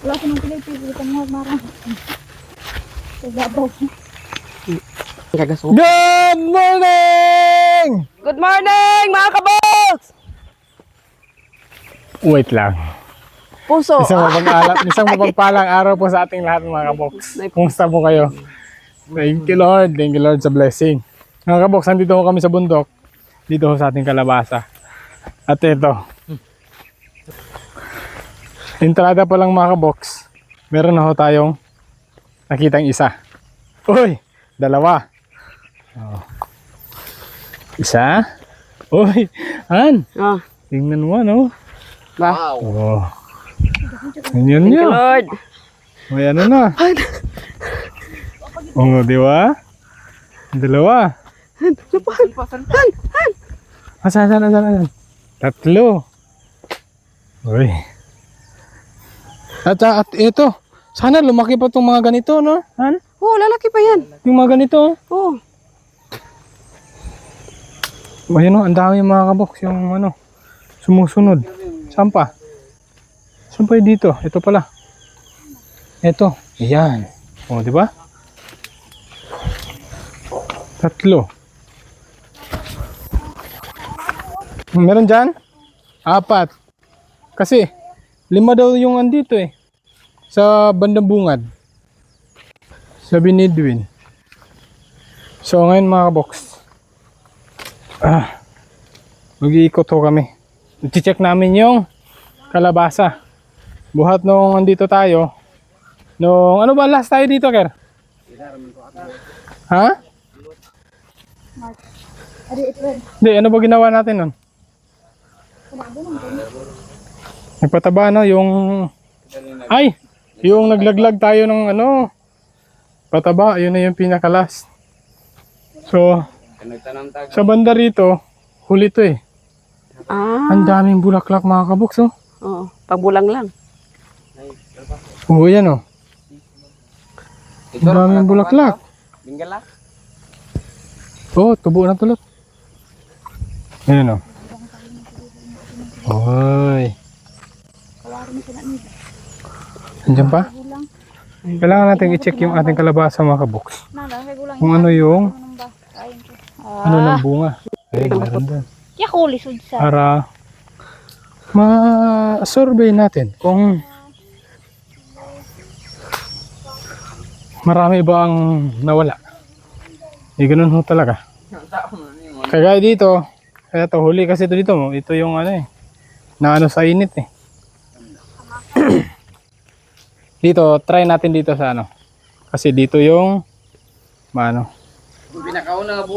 Wala ko nang pinipili ka mo marang. Sabaw. Good morning! Good morning, mga kaboks! Wait lang. Puso. Isang mapagpalang araw po sa ating lahat mga kaboks. Kumusta po kayo? Thank you Lord. Thank you Lord sa blessing. Mga kaboks, nandito ho kami sa bundok. Dito ho sa ating kalabasa. At ito. Entrada pa lang mga kaboks. Meron na ho tayong nakitang isa. Uy! Dalawa. Oh. Isa. Uy! Han! Oh, Tingnan mo ano. ba? Oh. Ganyan Thank you, niya. Lord. May ano na. Oo, di ba? Dalawa. Asan? Tatlo. Uy. At ito. Sana lumaki pa itong mga ganito, no? Han? Oh, lalaki pa yan. Yung mga ganito. Oh, Ayun o, ang dami mga kaboks. Yung ano, sumusunod. Saan pa? Saan pa yung dito? Ito pala. Ito. Ayan. O, di ba? Tatlo. Meron dyan? 4. Kasi, 5 daw yung andito eh. Sa bandang bungad. Sabi ni Edwin. So, ngayon mga kaboks. Mag-iikot ho kami. I-check namin yung kalabasa. Buhat nung andito tayo. Nung, ano ba last tayo dito, Ker? Ha? Hindi, ano ba ginawa natin nun? Nagpataba no, yung... Ay! Yung naglaglag tayo ng ano... Pataba, yun na yung pinaka-last. So, sa banda rito, huli to eh. Ang daming bulaklak mga kaboks oh. oh, pagbulang lang. Oo, yan oh. Ang daming bulaklak. Oh, tubo na tulot. Ayan oh. Oy. Andiyan pa? Kailangan natin i-check yung ating kalabasa mga kaboks. Kung ano yung ano ng bunga. Ay, meron doon. Kaya ko lisod sa. Para ma-survey natin kung marami ba ang nawala. Ganun ho talaga. Kaya dito, kaya to huli kasi ito dito mo. Ito yung ano eh. Na ano sa init eh. Dito, try natin dito sa ano. Kasi dito yung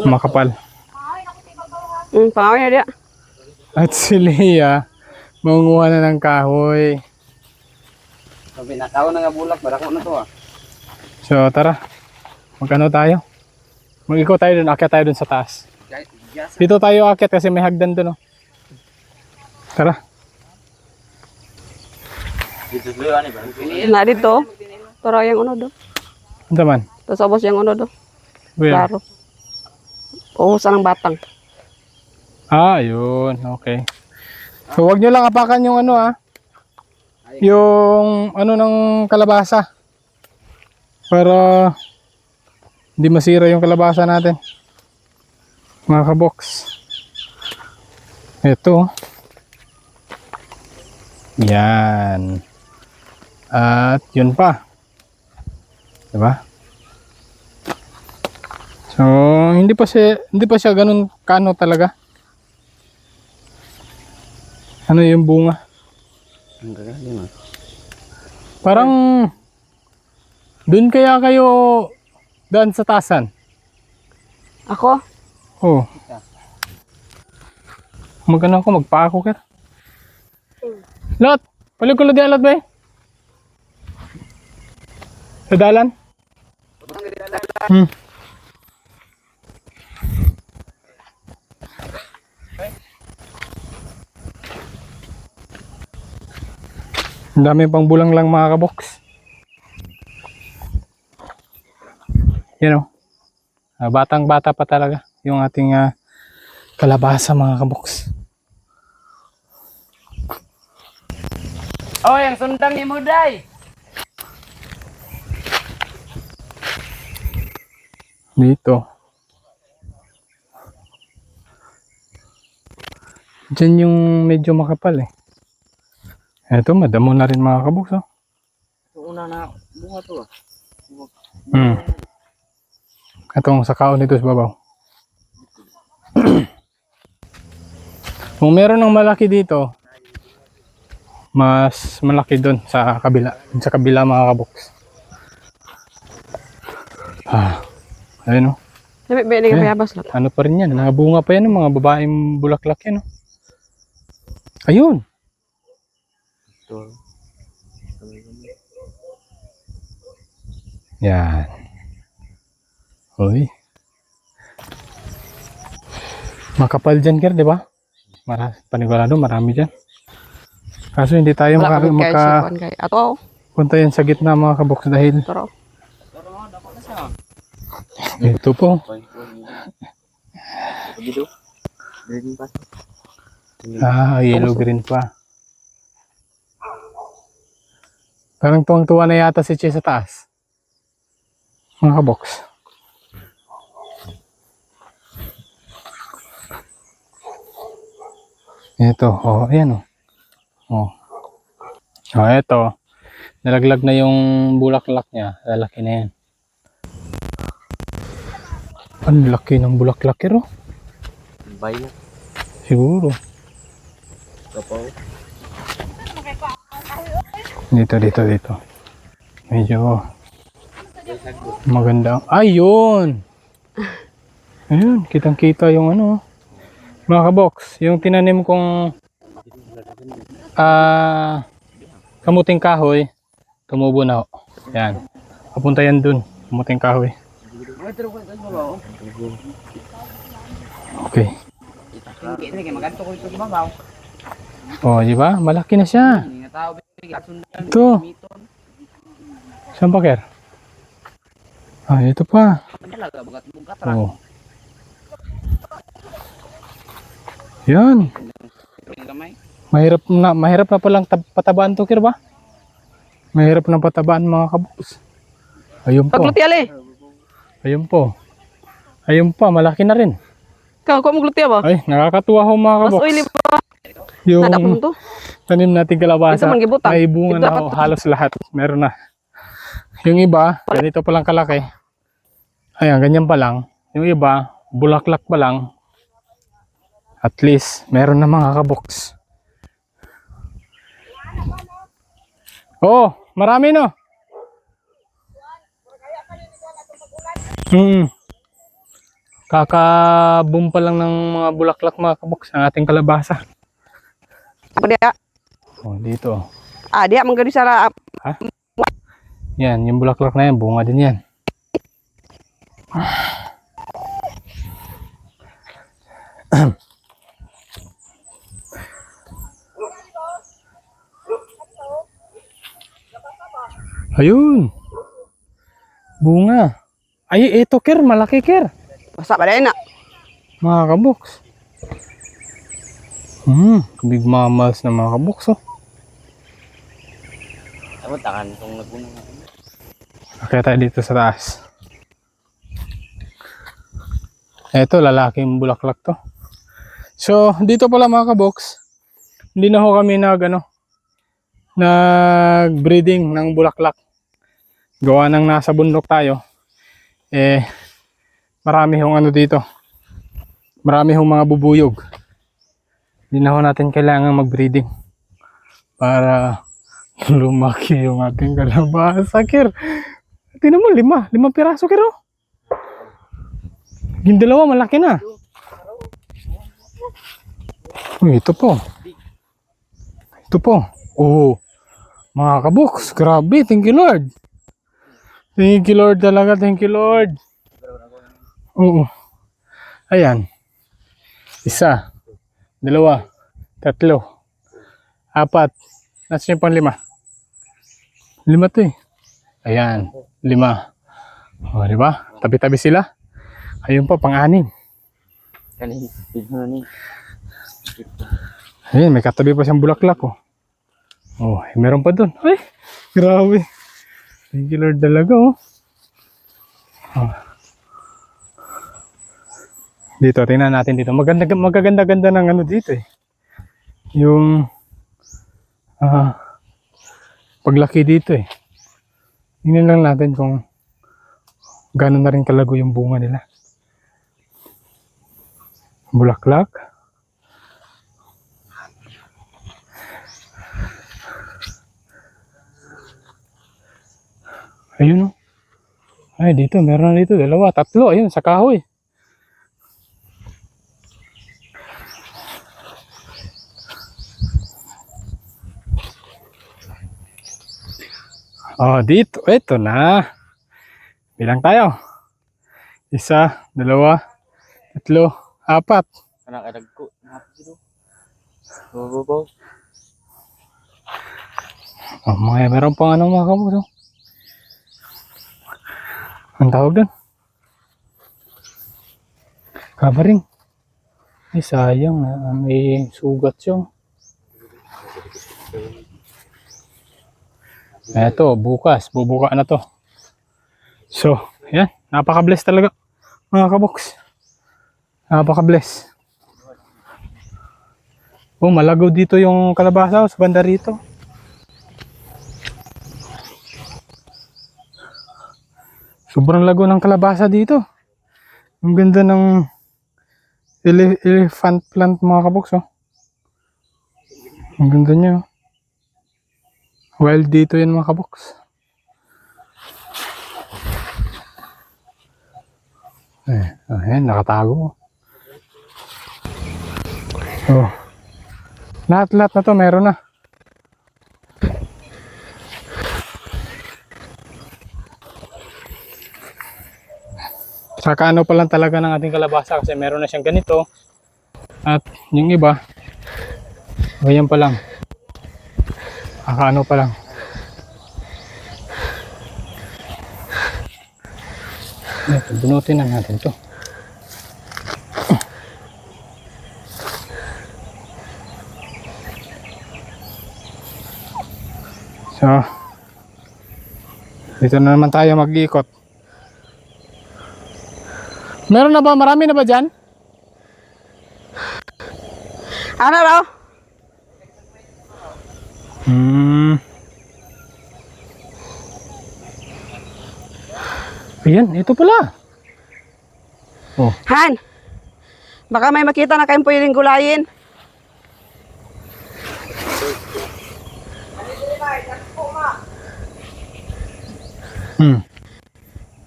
makapal. Pangawi na dia. At si Leah, mangunguha na ng kahoy. Pinakaw na nga bulak, barako na to ah. So tara, magkano tayo? Mag-ikaw tayo dun, akyat tayo dun sa taas. Dito tayo akyat kasi may hagdan dun oh. Tara. Na dito. Pero yung ano do. Ano man? Tapos abos yung ano do. Where? Klaro. Uhusan ng batang. Yun. Okay. So wag nyo lang apakan yung ano yung ano ng kalabasa. Para hindi masira yung kalabasa natin. Mga kaboks. Ito. Yan. At yun pa. Diba? So, hindi pa siya ganun kano talaga. Ano yung bunga? Parang dun kaya kayo daan sa tasan? Ako? Oh. Magano ako, magpa ako ka. Lot! Paligkulod yan, Lot ba eh? Sa dalan? Ang dami pang bulang lang mga kaboks. Yan o. Batang bata pa talaga yung ating kalabasa mga kaboks. Oh, yang sundang ni Muday. Dito. Diyan yung medyo makapal eh. Eto, madamo na rin mga kabuks. Oh. Yung una na bunga to. Itong sa kaon nito sa babaw. Kung meron ng malaki dito, mas malaki doon sa kabila. Sa kabila mga kabuks. Ayun o. Sabi, may Ayan. nagpayabas lang. Ano pa rin yan? Nabunga pa yan ng mga babaeng bulaklak yan. Oh. Ayun. Ito. Yan. Uy. Makapal dyan, Ker, di ba? Panigurado, marami dyan. Kaso hindi tayo Wala ko kaya si Juan kay. Ato, punta yan sa gitna mga kaboks dahil taro. ito po. Dito. Green pa. Yellow green pa. Parang tuwang-tuwa na yata si Che sa taas. Mga kaboks. Ito, ayan ito. Nalaglag na yung bulaklak niya. Lalaki na yan. Ang laki ng bulaklak, pero. Bay na. Siguro. Kapaw. Dito. Medyo maganda. Ayun! Ayun, kitang-kita yung ano. Mga kaboks, yung tinanim kong kamuting kahoy, tumubo na. Yan. Papunta yan dun. Kamuting kahoy. Okay. Oh, di ba? Malaki na siya. Ito. Saan pa, Ker? Ito pa. Oh. Yan. Mahirap na palang patabaan to, Ker, ba? Mahirap na patabaan mga kaboks. Ayun po. Pagluti ali. Ayun po. Ayun pa, malaki na rin. Kau kok magluti ba? Ay, nakakatuwa ho mga Mas kaboks. oily ba? Yung Nada mo to. tanim nating kalabasa, Ito man gibutang. may bunga na ho, halos lahat. Meron na. Yung iba, ganito pa lang kalaki. Ayan, ganyan pa lang. Yung iba, bulaklak pa lang. At least, meron na mga kaboks. Oh, marami no. Kaka-boom pa lang ng mga bulaklak mga kaboks ang ating kalabasa. Apa dia? Oh, dito. Dia menggadi sara. Yan, yung bulaklak na yan, bunga din yan. Ayun. Bunga. Ay, ito, Ker, malaki, Ker. Basa ba na? Mga kaboks. Big mammals na mga kaboks, oh. Ako takan itong nagpunang natin. Kaya tayo dito sa taas. Ito, lalaking bulaklak to. So, dito pala mga kaboks, hindi na ho kami nag-breeding ng bulaklak. Gawa ng nasa bundok tayo. Marami hong dito. Marami hong mga bubuyog. Hindi na ho natin kailangan mag-breeding para lumaki yung ating kalabasa, Ker. Tingnan mo, 5 piraso, Ker. Yung dalawa, malaki na. Ito po. Oh, mga kaboks, grabe. Thank you, Lord. Thank you, Lord talaga. Thank you, Lord. Oo. Ayan. 1, 2, 3, 4. Nasaan yung pang 5? 5 to eh. Ayan. 5. O, diba? Tabi-tabi sila. Ayun pa, pang-6. Kanin. Tignan ni. Ayan, may katabi pa siyang bulaklak, oh. Oh, meron pa dun. Ay, grabe. Thank you, Lord talaga, oh. Dito, tingnan natin dito. Magaganda-ganda ng ano dito eh. Yung paglaki dito eh. Tingnan lang natin kung gano'n na rin kalago yung bunga nila. Bulaklak. Ayun oh. Ay, dito, meron na dito. Dalawa, tatlo. Ayun, sa kahoy. Oh, dito. Ito na. Bilang tayo. 1, 2, 3, 4. Anak-anak ko. Bo. Oh, meron pang ano mga kabuso. Ang tawag doon? Covering. Ay, sayang na may sugat yung. Eto, bukas. Bubuka na to. So, yan. Napaka-bless talaga. Mga kaboks. Napaka-bless. Oh, malagaw dito yung kalabasa sa banda rito. Sobrang lago ng kalabasa dito. Ang ganda ng elephant plant mga kaboks. Oh. Ang ganda niya. Oh. Wild dito yan mga kaboks. Ayan, nakatago. Oh. Lahat-lahat na to meron na. Saka ano pa lang talaga ng ating kalabasa kasi meron na siyang ganito. At yung iba, ganyan pa lang. Ano pa lang. Ito, bunutin na natin to. So, dito na naman tayo mag-iikot. Meron na ba? Marami na ba dyan? Ano raw? Ayan, ito pala. Oh. Han, baka may makita na kayong pwedeng gulayin.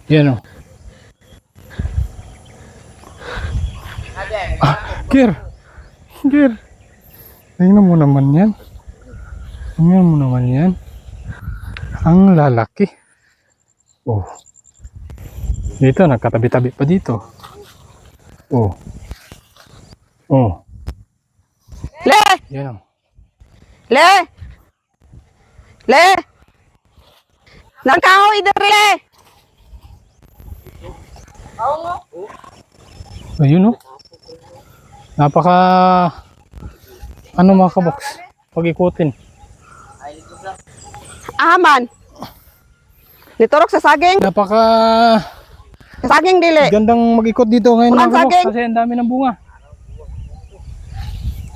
Yan o. Kir. Tingnan mo naman yan. Ang lalaki. Oh. Dito, nagkatabi-tabi pa dito. Oh. Le! Yan o. Le! Nang kahoy dere le! Ayun o. Napaka ano mga kaboks. Pag-ikutin. Aman. Niturok sa saging. Napaka Sa saging dili. gandang mag-ikot dito ngayon Punan mga kaboks saging. kasi ang dami ng bunga.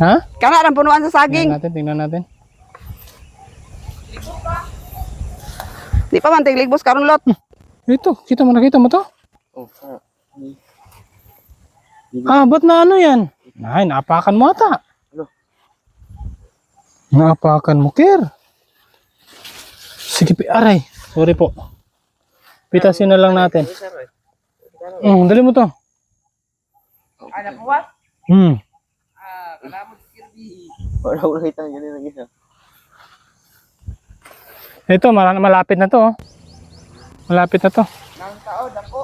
Ha? Kana ang punuan sa saging. Tingnan natin. Di pa man tigligbos karon lot. Ito, nakita mo to? Oh, Ba't na ano yan? Ay, naapakan mo ata. Naapakan mo, Kir. Sige, aray. Sorry po. Pitasin na lang natin. Dali mo to. Ana buwas? Wala ko nakita ganun lang isa. Ito, malapit na to. Malapit na to. Nang tao dako.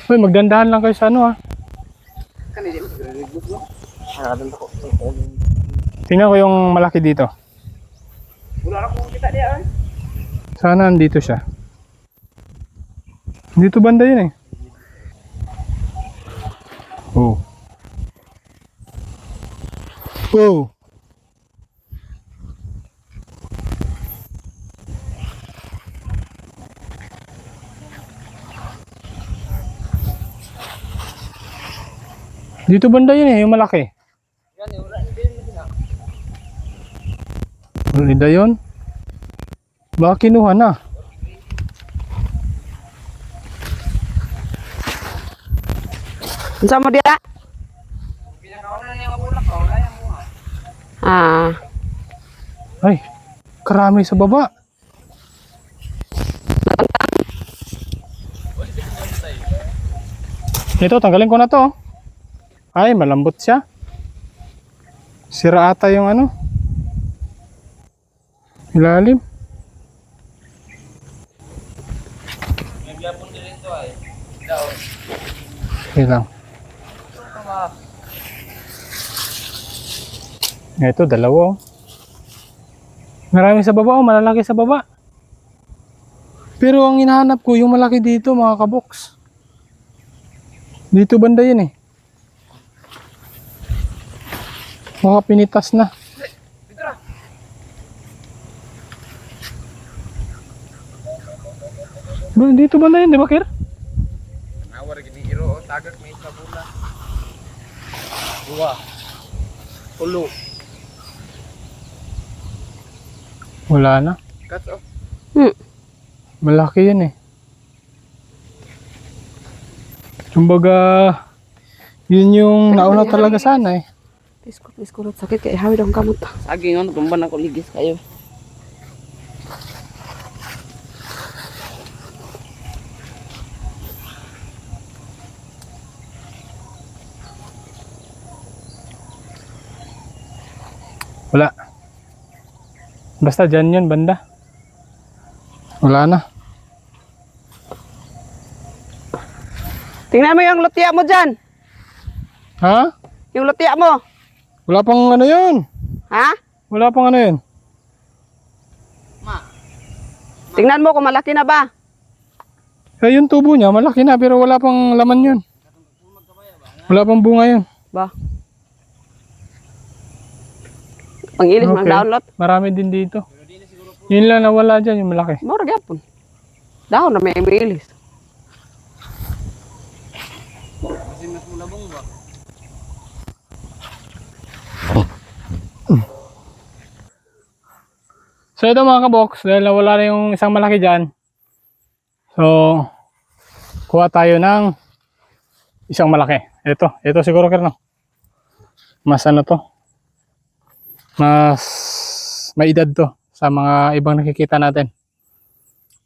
Uy, magdandahan lang kayo sa ano ha. Kanili mo Nagligbos no? Nakadanta ko. Tingnan ko yung malaki dito. wala na kong kita diya. Sana andito siya. Dito banda yun eh. Oh. Dito banda yun yung malaki. Ulida yun? Baka kinuha na. Unsa mo dia? Ah, Ay, karami sa baba. Ito, tanggalin ko na to. Ay, malambot siya. Sira ata yung ano. Ilalim. Okay lang. Ito, dalawa. Marami sa baba, malalaki sa baba. Pero ang hinahanap ko, yung malaki dito, mga kaboks. Dito banda yun eh. Baka pinitas na. Bro, dito banda yun, di ba, Kir? Nawar gini iro tagak may kabula. Dua. Ulo. Wala na. Kat oh. Malaki yun eh. Kumbaga, yun yung nauna talaga sana eh. piskulot sakit kay hawid ang kamot. Saging on tumban ako ligis kayo. Wala. Basta dyan yun, banda. Wala na. Tingnan mo yung lutya mo dyan. Ha? Yung lutya mo. Wala pang ano yun. Ha? Wala pang ano yun. Tingnan mo kung malaki na ba. Eh, yung tubo niya, malaki na pero wala pang laman yun. Wala pang bunga yun. Ba? Pangilis okay. Download. Marami din dito. Yun lang nawala dyan, yung malaki. Mura gyapon. Dahon na may ilis. So ito mga kabox, dahil nawala na yung isang malaki dyan. So, kuha tayo ng isang malaki. Ito siguro Kerno. Mas ano to? Mas may edad to sa mga ibang nakikita natin.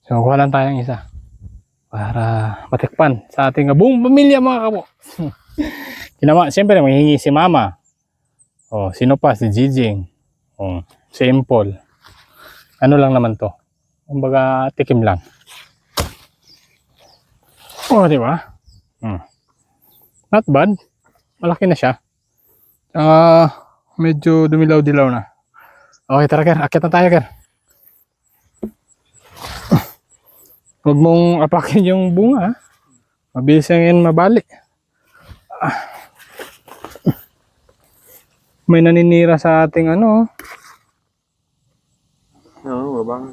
So, kuha lang tayong isa. Para matikpan sa ating buong pamilya mga kabox. Siyempre maghihingi si Mama. O, sino pa? Si Jijing. O, si Impol. Ano lang naman to. Kumbaga tikim lang. Oh, di ba? Not bad. Malaki na siya. Medyo dumilaw-dilaw na. Okay, tara Ker. Akit na tayo Ker. Huwag mong apakin yung bunga. Mabilis yan mabali. May naninira sa ating ano. Oo, bang.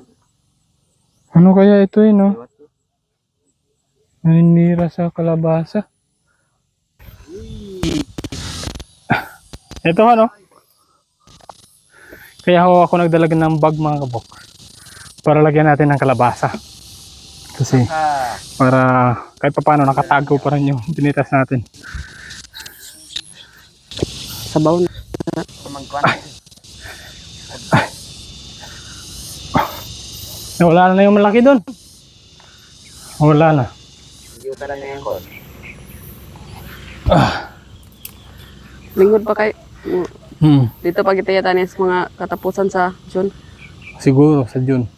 Ano kaya ito eh, no? Naninira sa kalabasa. Ito ano? Kaya ako nagdalag ng bag mga kabok. Para lagyan natin ng kalabasa. Kasi para kahit pa paano nakatago pa rin yung pinitas natin. Sabaw na. Wala na yung malaki doon. Wala na. Hindi ka na yan ko. Lingod pa kay dito pa kita yata sa mga katapusan sa June. Siguro sa June.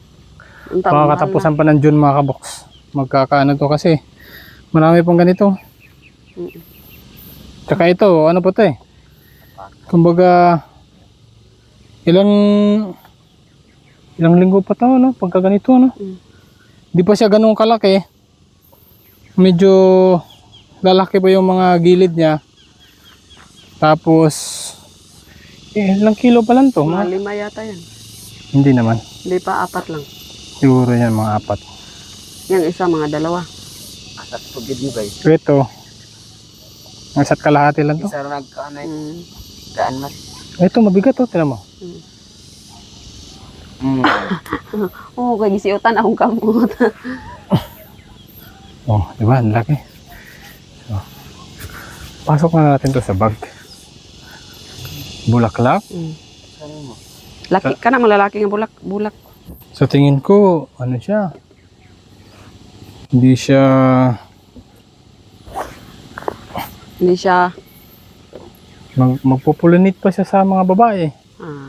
Mga katapusan pa ng June mga kabox. Magkakaano to kasi marami pang ganito. Tsaka ito, ano po to eh. Kumbaga ilang linggo pa to, no? Pagka ganito, no? Di pa siya ganun kalaki. Medyo lalaki pa yung mga gilid niya. Tapos ilang kilo pa lang to? Mga 5 yata yan. Hindi naman. Hindi pa, 4 lang. Siguro yan mga 4. Yung isa, mga 2. Asat pagid mo guys. So ito Isa't kalahati lang to. Isa rin nagkaanay. Mm. Daan mas. Ito mabigat to, tinan mo. Oo, kay gisiutan akong kamot. Oh, di ba? Ang laki. So, pasok na natin to sa bag. Bulaklak. Laki ka na, malalaki ng bulak. Sa tingin ko, ano siya? Hindi siya magpupulinit pa siya sa mga babae. Ah.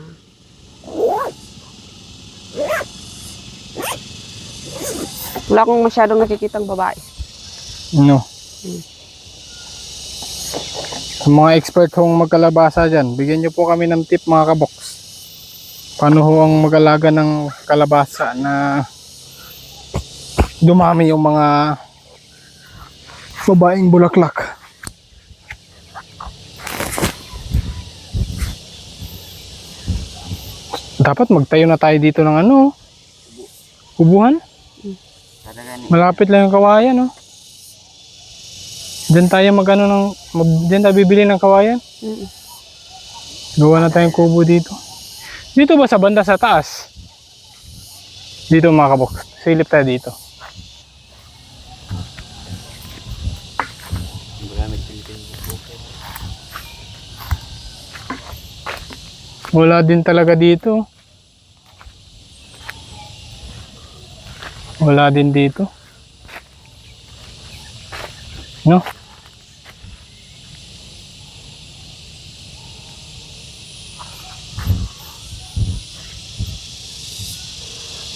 Wala akong masyadong nakikitang babae. No. Sa mga expert kong magkalabasa dyan, bigyan nyo po kami ng tip mga kabox. Paano ho ang mag-alaga ng kalabasa na dumami yung mga babaeng bulaklak. Dapat magtayo na tayo dito ng ano, ubuhan. Malapit lang yung kawayan, no? Diyan tayo diyan tayo bibili ng kawayan. Gawa na tayong kubo dito. Dito ba sa banda sa taas? Dito mga kabok. Silip tayo dito. Wala din talaga dito. Wala din dito. No?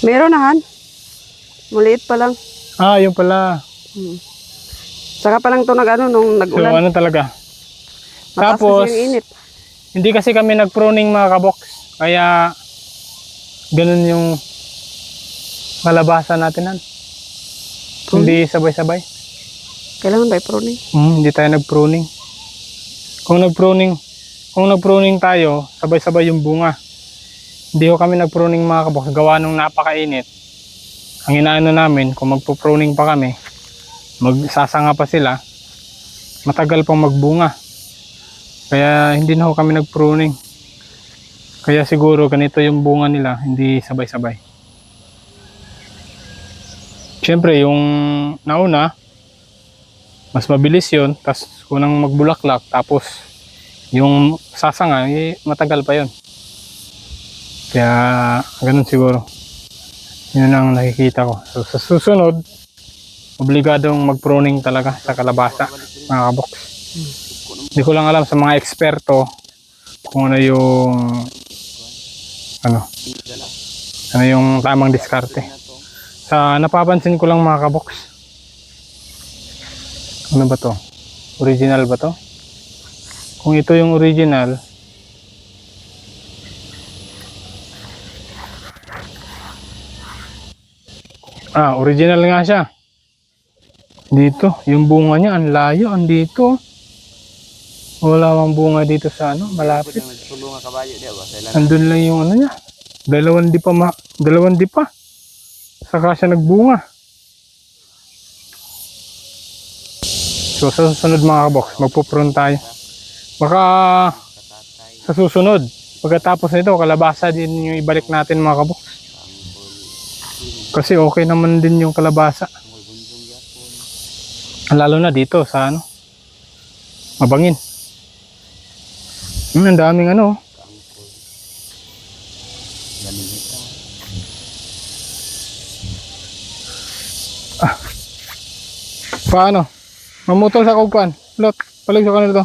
Meron na, Han. Maliit pa lang. Ah, yun pala. Saka pa lang ito nung So, nag-ulan. ano talaga? Mataas Tapos, kasi yung init. hindi kasi kami nag-pruning mga kabox. Kaya, ganun yung kalabasa natin. Hindi sabay-sabay. Kailangan ba i-pruning? Hindi tayo nag-pruning. Kung nag-pruning tayo, sabay-sabay yung bunga. Hindi ko kami nag-pruning mga kabox. Gawa nung napakainit. Ang inaano namin, kung magpo-pruning pa kami, magsasanga pa sila, matagal pang magbunga. Kaya hindi na ho kami nag-pruning. Kaya siguro ganito yung bunga nila, hindi sabay-sabay. Siyempre yung nauna, mas mabilis yun, tapos kunang magbulaklak, tapos yung sasanga, matagal pa yun. Kaya ganun siguro. Yun ang nakikita ko. So sa susunod, obligadong mag-pruning talaga sa kalabasa, mga kabox. Hindi ko lang alam sa mga eksperto kung ano yung tamang diskarte. Sa napapansin ko lang mga kabox, ano ba to? Original ba to? Kung ito yung original, original nga siya. Dito, yung bunga niya, ang layo, andito. Wala mang bunga dito sa malapit. Andun lang yung niya. Dalawang di pa. Saka siya nagbunga. So sa susunod mga kabox, magpuprune tayo. Baka sa susunod, pagkatapos nito, kalabasa din yung ibalik natin mga kabox. Kasi okay naman din yung kalabasa. Lalo na dito sa mabangin. Ang daming paano? Mamutol sa kugpan. Lot, palig sa kanila to.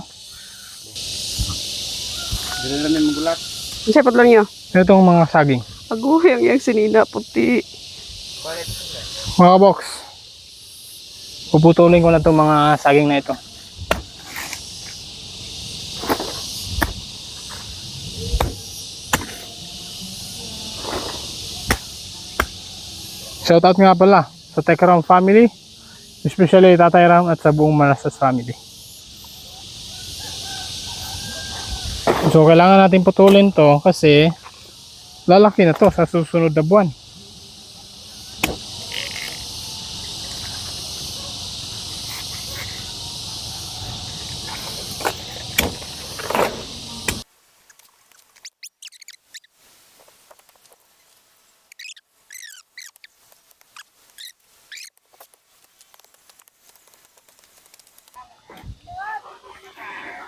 Dili namin magulat. Ang sapot lang nyo. Itong mga saging. Aguhyang yung sinina, puti. Mga box. Puputulin ko na itong mga saging na ito. Shoutout nga pala sa Tekram family, especially Tatay Ram at sa buong Malasas family. So kailangan natin putulin to kasi lalaki na to sa susunod na buwan.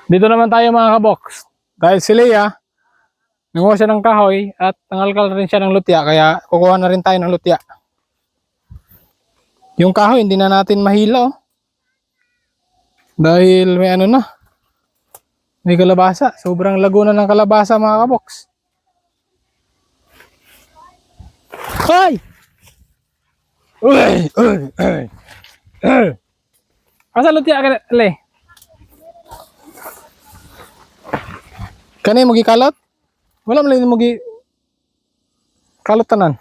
Dito naman tayo mga kabox. Dahil si Leia, nanguha siya ng kahoy at nangalkal rin siya ng lutya. Kaya kukuha na rin tayo ng lutya. Yung kahoy hindi na natin mahila oh. Dahil may ano na. May kalabasa. Sobrang lago na ng kalabasa mga kabox. Hoy! Uy! Uy! Uy! Uy! Asa lutya ka le? Kani mo gikalot? Wala man lang mo gi kalot tanan.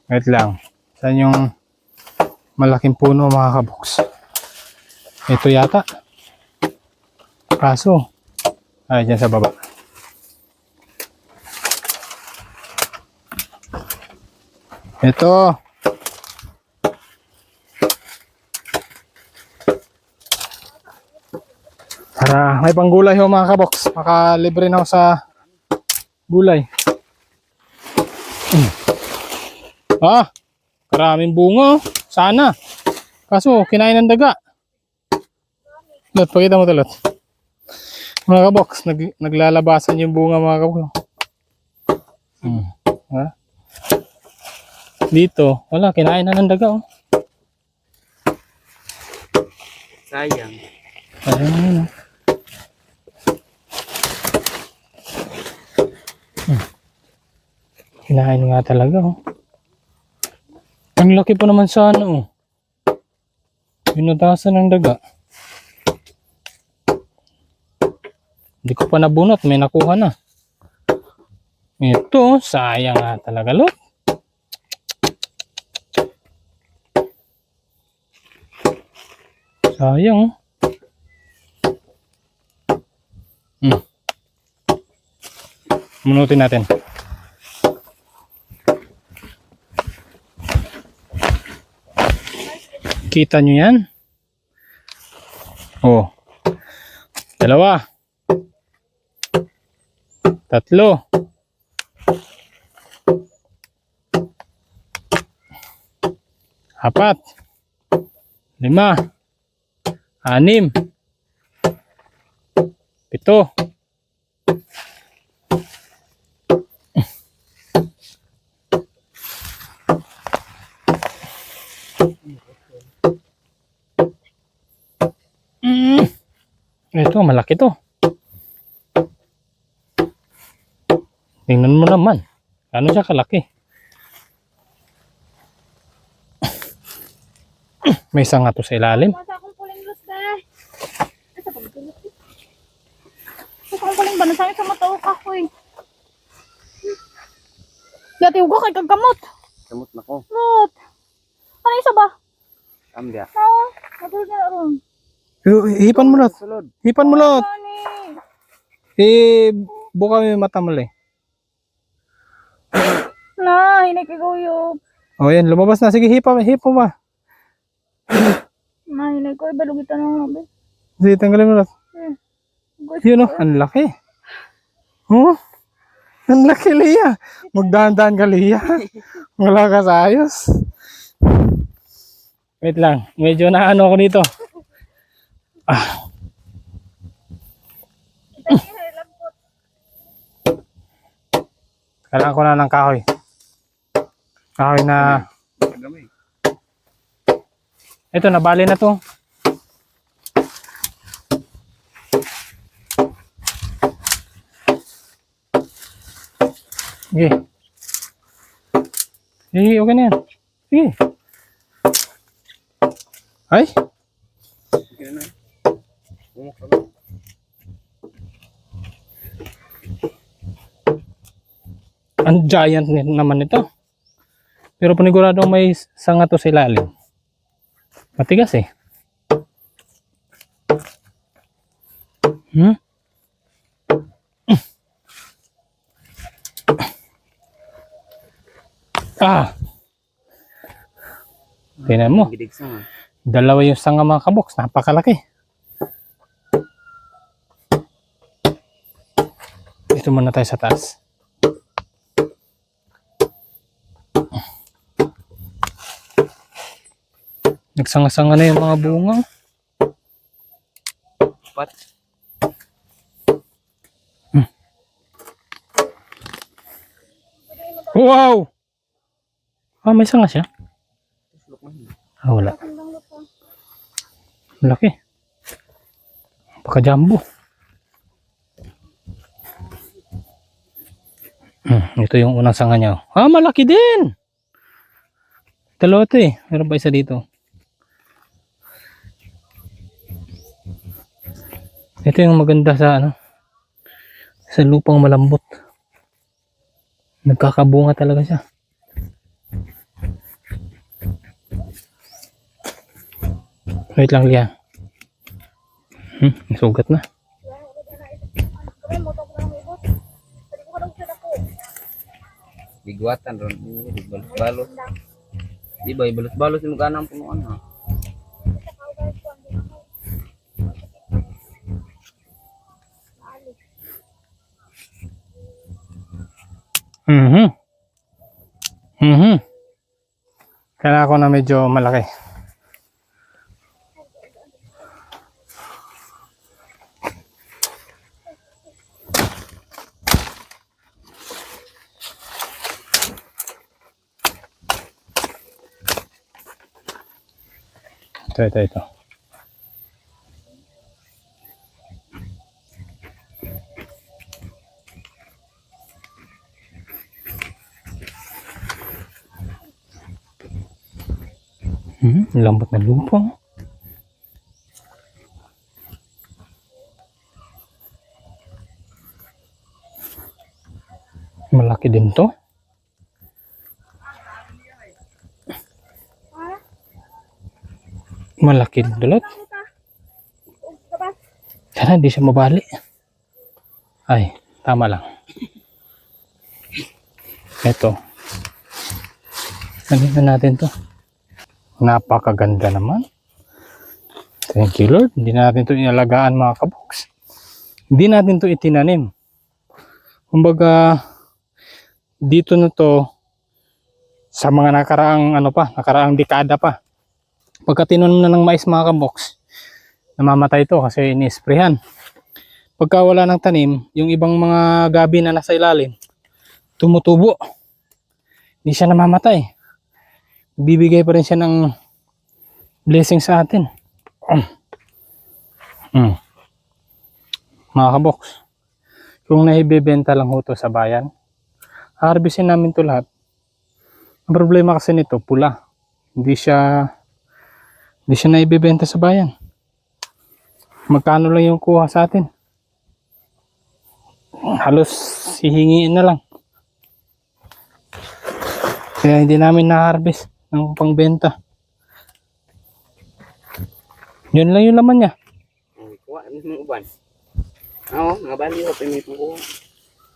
Wait lang. Saan yung malaking puno mga kabox? Ito yata. Kaso, ay dyan sa baba. Ito. Para may panggulay ho mga kabox. Makalibre na ako sa gulay. Ah, karaming bunga. Sana. Kaso, kinain ng daga. Lot, pakita mo talot. Mga kabox, naglalabasan yung bunga mga kabox. Ha? Dito, wala, kinain na ng daga. Oh. Sayang. Sayang na yun. Kinain nga talaga. Oh. Ang laki pa naman sa ano. Pinutasan ng daga. Hindi ko pa nabunot. May nakuha na. Ito. Sayang nga talaga. Look. Sayang. Bunutin natin. Kita nyo yan? Oh. Dalawa. Tatlo. Apat. 5. 6. 7. Ito, malaki to. Tingnan mo naman. Ano siya kalaki? May sanga to sa ilalim. Masa akong puling lus ba? Asa pa gulot? Asa akong puling ba? Nasami sa mata ka ko eh. Dati ugo kay kagkamot. Kamot na ko. Lot. Ano isa ba? Ambya. Oo. Matulog na ron. Hipan mo lot. Sulod. Hipan mo lot. Ani. Buka mo yung mata mo le. Na, hinay kay guyog. O yan, lumabas na. Sige, hipa ba? Na, hinay ko. Ibalugitan na nga ba? Sige, tanggalin mo lot. Yun o, ang laki. Oh, ang laki, Leia. Magdahan-dahan ka, Leia. Wala ka sa ayos. Wait lang, medyo na ano ako dito. Kailangan ko na ng kahoy. Kahoy na... Ito, nabali na to. Sige. Sige, okay na yan. Sige. Ay? Ang giant naman ito. Pero panigurado may sanga to sa ilalim. Matigas eh. Tingnan mo. Gidig sa. Dalawa yung sanga mga kabox. Napakalaki. Dito muna tayo sa taas. Nagsanga-sanga na yung mga bunga. Pat. Wow! Ah, may sanga siya? Ah, wala. Malaki. Baka jumbo. Ito yung unang sanga niya. Ah, malaki din! Dalawa ito eh. Meron pa isa dito. Ito yung maganda sa ano, sa lupang malambot. Nagkakabunga talaga siya. Wait lang, Lia. Sugat na. Bigwatan ron. Balos-balos. Di ba, balos-balos yung magana ang punuan ha. Kailangan ko na medyo malaki. Ito. Lambot na lupa. Malaki din to. Malaki din dulot. Sana di siya mabali. Ay, tama lang. Ito. Lagyan na natin to. Napakaganda naman. Thank you Lord. Hindi natin to inalagaan mga kaboks. Hindi natin to itinanim. Kumbaga, dito na to sa mga nakaraang dekada pa. Pagka tinanim na ng mais mga kaboks, namamatay to kasi ini-sprayhan. Pagka wala ng tanim, yung ibang mga gabi na nasa ilalim, tumutubo. Hindi siya namamatay. Bibigay pa rin siya ng blessing sa atin. Mga kaboks, kung naibibenta lang ho to sa bayan, harvestin namin to lahat. Ang problema kasi nito, pula. Hindi siya naibibenta sa bayan. Magkano lang yung kuha sa atin? Halos hihingiin na lang. Kaya hindi namin na-harvest ng pangbenta. Yun lang yung laman niya. Kuha, ano yung uban? Oo, mga bali ko, pinit mo ko.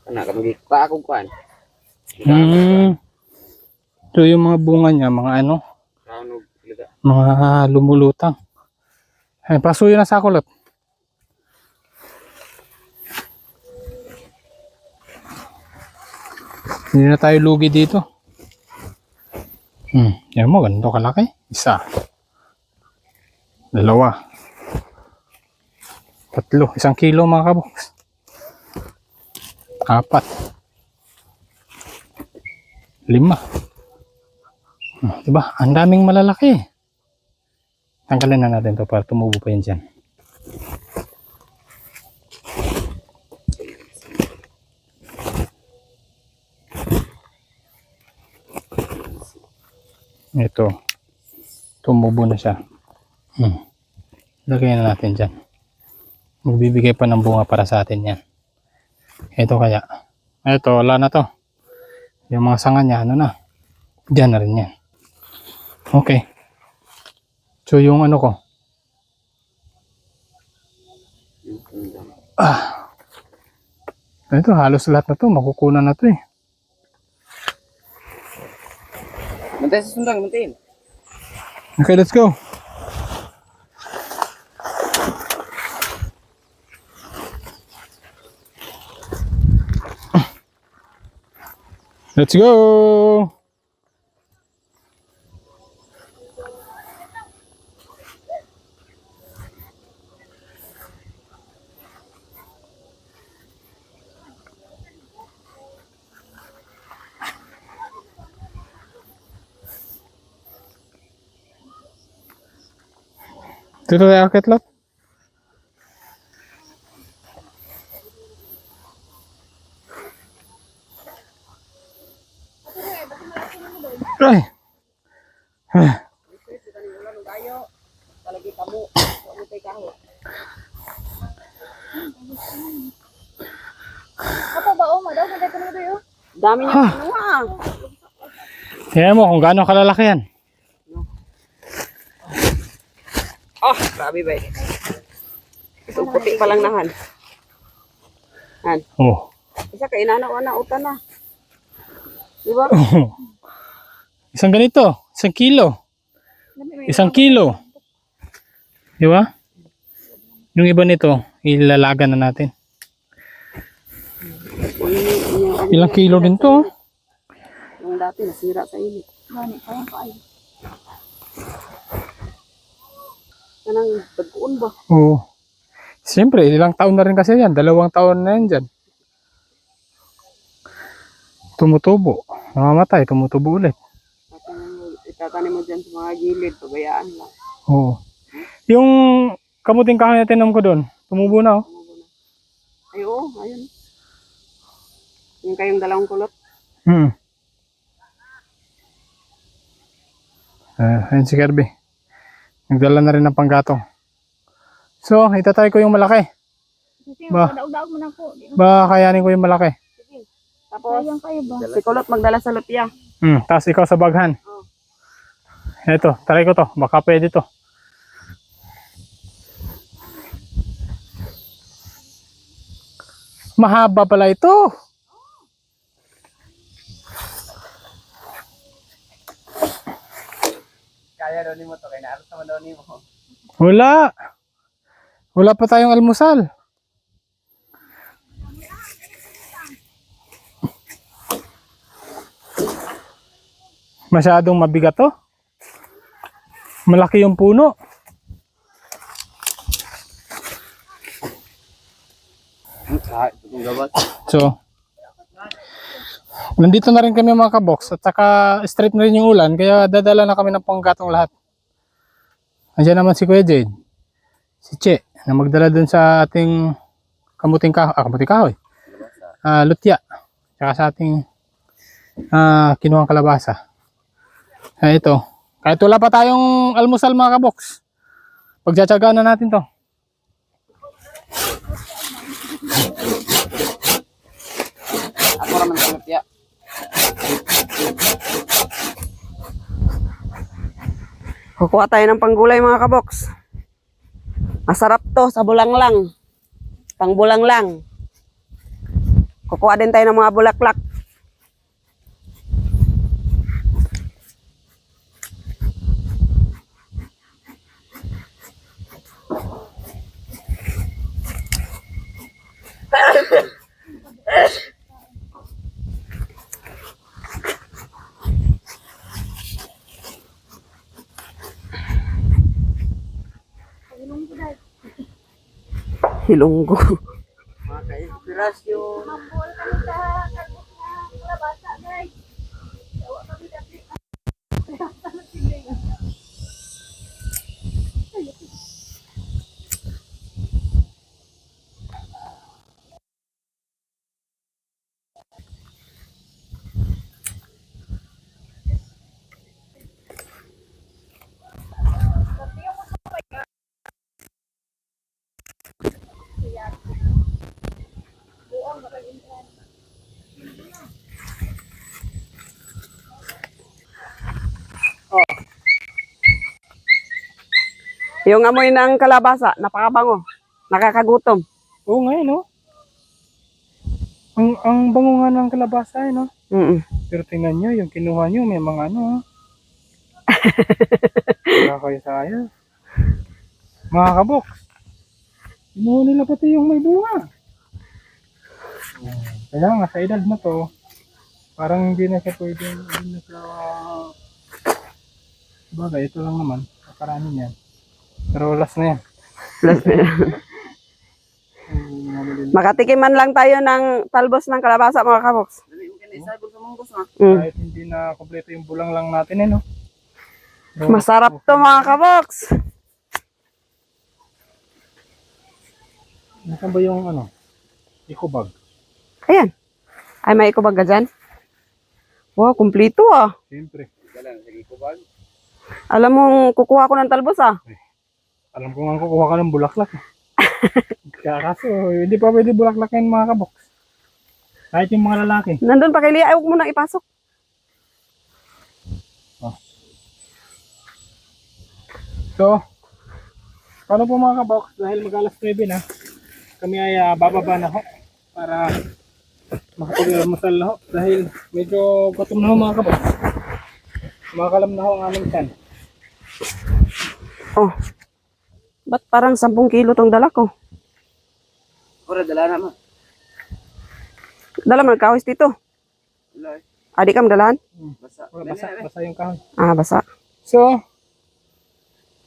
Kana, kamagikuha akong kuhan. So yung mga bunga niya, mga ano? Mga lumulutang. Ay, pasuyo na sa kulot. Hindi na tayo lugi dito. Yan mo, ganito kalaki. Isa. Dalawa. Tatlo. 1 kilo mga kaboks. 4. 5. Diba? Ang daming malalaki. Tanggalin na natin to para tumubo pa yun dyan. Ito. Tumubo na siya. Lagyan na natin dyan. Magbibigay pa ng bunga para sa atin yan. Ito kaya. Ito, wala na to. Yung mga sanga niya, ano na. Diyan na rin yan. Okay. So yung ano ko. Ito, halos lahat na to. Makukunan na to eh. Mantay sa sundang, mantayin. Okay, let's go. Let's go! Dito tayo akit lot. Ay! Apa ba, oh, madaw, ganda ko na tayo. Dami niya kinuha. Tingnan mo kung gaano kalalaki yan. Oh, grabe ba eh. Ito puti pa lang nahan. Han. Oh. Isa ka inanaw na utan na. Di ba? Isang ganito, 1 kilo. 1 kilo. Di ba? Yung iba nito, ilalagan na natin. Ilang kilo din to? Yung dati nasira sa init. Gani, kaya ka ay. Kanang tagpuon ba? Oo. Siyempre, ilang taon na rin kasi yan. 2 taon na yan dyan. Tumutubo. Namamatay, tumutubo ulit. Itatanim mo dyan sa mga gilid. Pabayaan lang. Oo. Yung kamuting kahoy na tinom ko doon, tumubo na oh. Ay oo, ayun. Yung kayong dalawang kulot. Ayun si Kirby. Nagdala na rin ng panggatong. So, itatry ko yung malaki. Kasi Ba? daog-daog mo na ko. Di mo Ba, kayanin ko yung malaki. Tapos, sayang kayo ba? si kulot magdala sa lutya. Tapos ikaw sa baghan. Oh. Eto, try ko to. Baka pwede to. Mahaba pala ito. Kaya daw ni mo to, kaya naaros naman daw ni mo. Wala. Wala pa tayong almusal. Masyadong mabigat to. Malaki yung puno. Kahit itong gabat. So, nandito na rin kami mga kabox at saka straight na rin yung ulan kaya dadala na kami ng panggatong lahat. Andiyan naman si Kuya Jade, si Che, na magdala dun sa ating kamuting kahoy, lutya, saka sa ating kinuhang kalabasa. Ito, kahit wala pa tayong almusal mga kabox, pagtsatsagaan na natin to. Ako naman sa lutya. Kukuha tayo ng panggulay mga kaboks. Masarap to sa bulanglang. Pangbulanglang. Kukuha din tayo ng mga bulaklak. Hilonggo. Mga ka-inspirasyon. Mambol kami sa kalbos na kalabasa, guys. Dawa kami dati. Yung amoy ng kalabasa, napakabango. Nakakagutom. Oo nga no. Ang bango nga ng kalabasa no. Pero tingnan nyo, yung kinuha nyo, may mga ano. Wala kayo sayang. Mga kabox, kinuha nila pati yung may bunga. Kaya nga, sa edad na to, Parang hindi na siya pwede, hindi na siya, bagay, ito lang naman, karami niyan. Pero last na yan. Makatikim man lang tayo ng talbos ng kalabasa mga kaboks. Dali mo kinaisagol sa manggos ha. Mm. Kahit hindi na kompleto yung bulang lang natin no? So, Masarap to mga kaboks. Nasaan ba yung ano? Eco bag. Ayan. Ay, may ikubag ka dyan? Wow, kumplito ah. Siyempre. Dalan sa ikubag. Alam mo, kukuha ko ng talbos ah. Alam ko nga kukuha ka ng bulaklak. Kaya kaso, hindi pa pwede bulaklakin mga kaboks. Kahit yung mga lalaki. Nandun pa kay Lia, ayaw mo nang ipasok. So, paano po mga kaboks? Dahil mag-alas 9 na, kami ay bababa na ho para makapag-almusal na ho. Dahil medyo gutom na ho mga kaboks. Kumakalam na ho ang aming tiyan. Oh. Ba't parang 10 kilo tong dala ko? Ora dala na mo. Dala mo nagkawis dito. Wala. Adi ka madalaan? Basa. Basa yung kahoy. Ah, basa. So,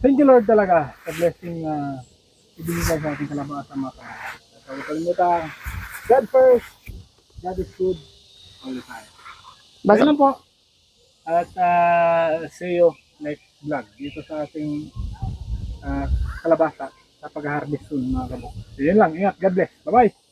thank you Lord talaga sa blessing na ibinigay sa ating kalabasa mga kaboks. So, huwag kalimutan, God first, God is good all the time. Basa. Ayun lang po. At see you next vlog dito sa ating kalabasa sa pag-harvest soon mga kaboks. Yun lang, ingat. God bless. Bye-bye.